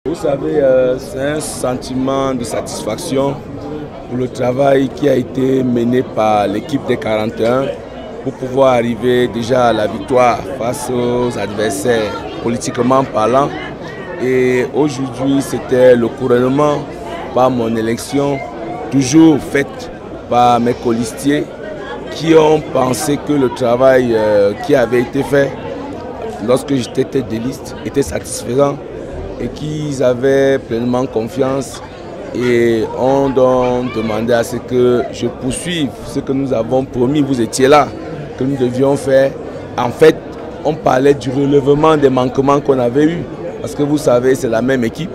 Vous savez, c'est un sentiment de satisfaction pour le travail qui a été mené par l'équipe des 41 pour pouvoir arriver déjà à la victoire face aux adversaires politiquement parlant. Et aujourd'hui, c'était le couronnement par mon élection, toujours faite par mes colistiers qui ont pensé que le travail qui avait été fait lorsque j'étais tête de liste était satisfaisant et qu'ils avaient pleinement confiance et ont donc demandé à ce que je poursuive ce que nous avons promis, vous étiez là, que nous devions faire. En fait, on parlait du relèvement des manquements qu'on avait eus, parce que vous savez, c'est la même équipe,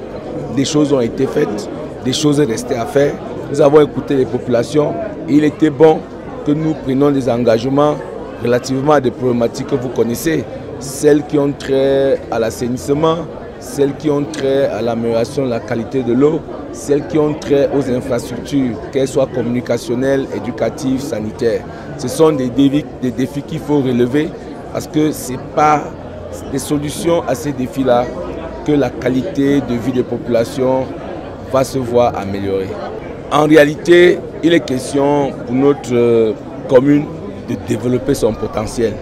des choses ont été faites, des choses restaient à faire. Nous avons écouté les populations et il était bon que nous prenions des engagements relativement à des problématiques que vous connaissez, celles qui ont trait à l'assainissement, celles qui ont trait à l'amélioration de la qualité de l'eau, celles qui ont trait aux infrastructures, qu'elles soient communicationnelles, éducatives, sanitaires. Ce sont des défis qu'il faut relever parce que ce n'est pas des solutions à ces défis-là que la qualité de vie des populations va se voir améliorer. En réalité, il est question pour notre commune de développer son potentiel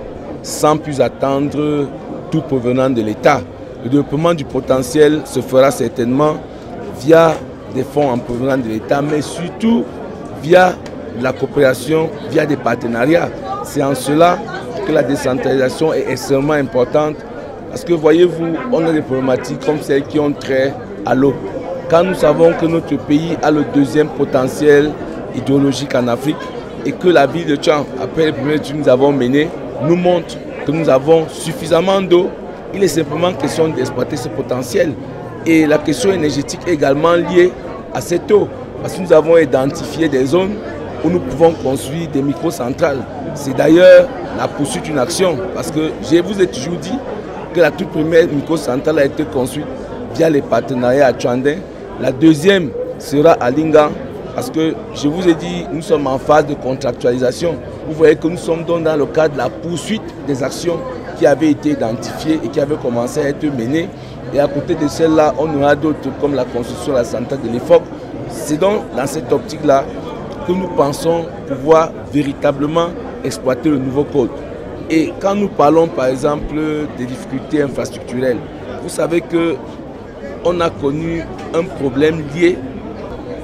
sans plus attendre tout provenant de l'État. Le développement du potentiel se fera certainement via des fonds en provenance de l'État, mais surtout via la coopération, via des partenariats. C'est en cela que la décentralisation est extrêmement importante parce que voyez-vous, on a des problématiques comme celles qui ont trait à l'eau. Quand nous savons que notre pays a le deuxième potentiel hydrologique en Afrique et que la ville de Tchang, après les premières études que nous avons menées, nous montre que nous avons suffisamment d'eau, il est simplement question d'exploiter ce potentiel. Et la question énergétique est également liée à cette eau. Parce que nous avons identifié des zones où nous pouvons construire des microcentrales. C'est d'ailleurs la poursuite d'une action. Parce que je vous ai toujours dit que la toute première microcentrale a été construite via les partenariats à Tchouandin. La deuxième sera à Lingan. Parce que je vous ai dit, nous sommes en phase de contractualisation. Vous voyez que nous sommes donc dans le cadre de la poursuite des actions qui avaient été identifiées et qui avaient commencé à être menées. Et à côté de celles-là, on aura d'autres comme la construction de la centrale de l'EFOC. C'est donc dans cette optique-là que nous pensons pouvoir véritablement exploiter le nouveau code. Et quand nous parlons par exemple des difficultés infrastructurelles, vous savez qu'on a connu un problème lié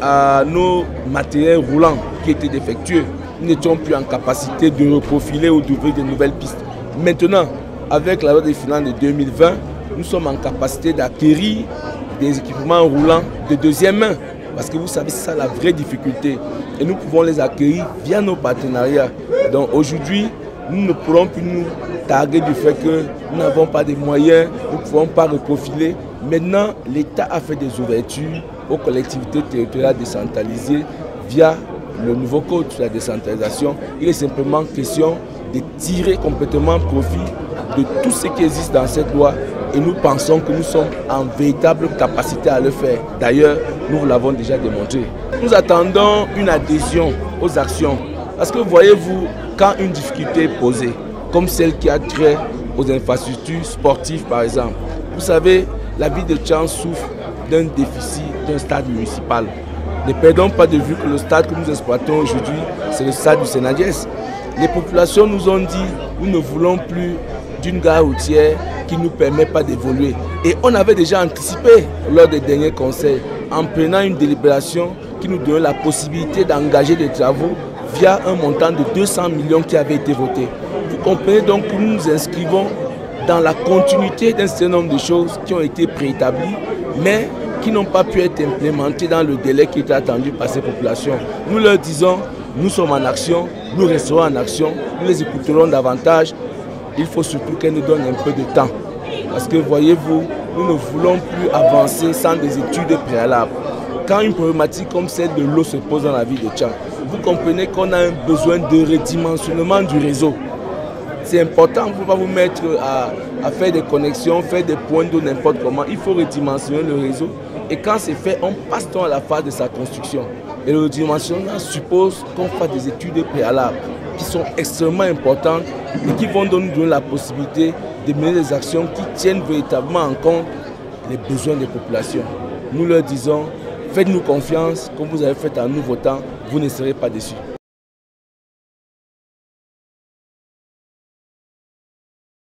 à nos matériels roulants qui étaient défectueux. Nous n'étions plus en capacité de reprofiler ou d'ouvrir de nouvelles pistes. Maintenant, avec la loi des finances de 2020, nous sommes en capacité d'acquérir des équipements roulants de deuxième main. Parce que vous savez, c'est ça la vraie difficulté. Et nous pouvons les acquérir via nos partenariats. Donc aujourd'hui, nous ne pourrons plus nous targuer du fait que nous n'avons pas de moyens, nous ne pouvons pas reprofiler. Maintenant, l'État a fait des ouvertures aux collectivités territoriales décentralisées via le nouveau code sur la décentralisation. Il est simplement question de tirer complètement profit de tout ce qui existe dans cette loi et nous pensons que nous sommes en véritable capacité à le faire. D'ailleurs, nous vous l'avons déjà démontré. Nous attendons une adhésion aux actions parce que voyez-vous, quand une difficulté est posée, comme celle qui a trait aux infrastructures sportives par exemple, vous savez, la ville de Tchang souffre d'un déficit d'un stade municipal. Ne perdons pas de vue que le stade que nous exploitons aujourd'hui, c'est le stade du Sénadiès. Les populations nous ont dit, nous ne voulons plus d'une gare routière qui ne nous permet pas d'évoluer. Et on avait déjà anticipé lors des derniers conseils, en prenant une délibération qui nous donnait la possibilité d'engager des travaux via un montant de 200 millions qui avait été voté. Vous comprenez donc que nous nous inscrivons dans la continuité d'un certain nombre de choses qui ont été préétablies, mais qui n'ont pas pu être implémentées dans le délai qui était attendu par ces populations. Nous leur disons, nous sommes en action, nous resterons en action, nous les écouterons davantage. Il faut surtout qu'elles nous donnent un peu de temps. Parce que voyez-vous, nous ne voulons plus avancer sans des études préalables. Quand une problématique comme celle de l'eau se pose dans la ville de Tchang, vous comprenez qu'on a un besoin de redimensionnement du réseau. C'est important, vous ne pouvez pas vous mettre à faire des connexions, faire des points d'eau n'importe comment. Il faut redimensionner le réseau. Et quand c'est fait, on passe à la phase de sa construction. Et le redimensionnement suppose qu'on fasse des études préalables qui sont extrêmement importantes et qui vont nous donner la possibilité de mener des actions qui tiennent véritablement en compte les besoins des populations. Nous leur disons, faites-nous confiance, comme vous avez fait en nous votant, vous ne serez pas déçus.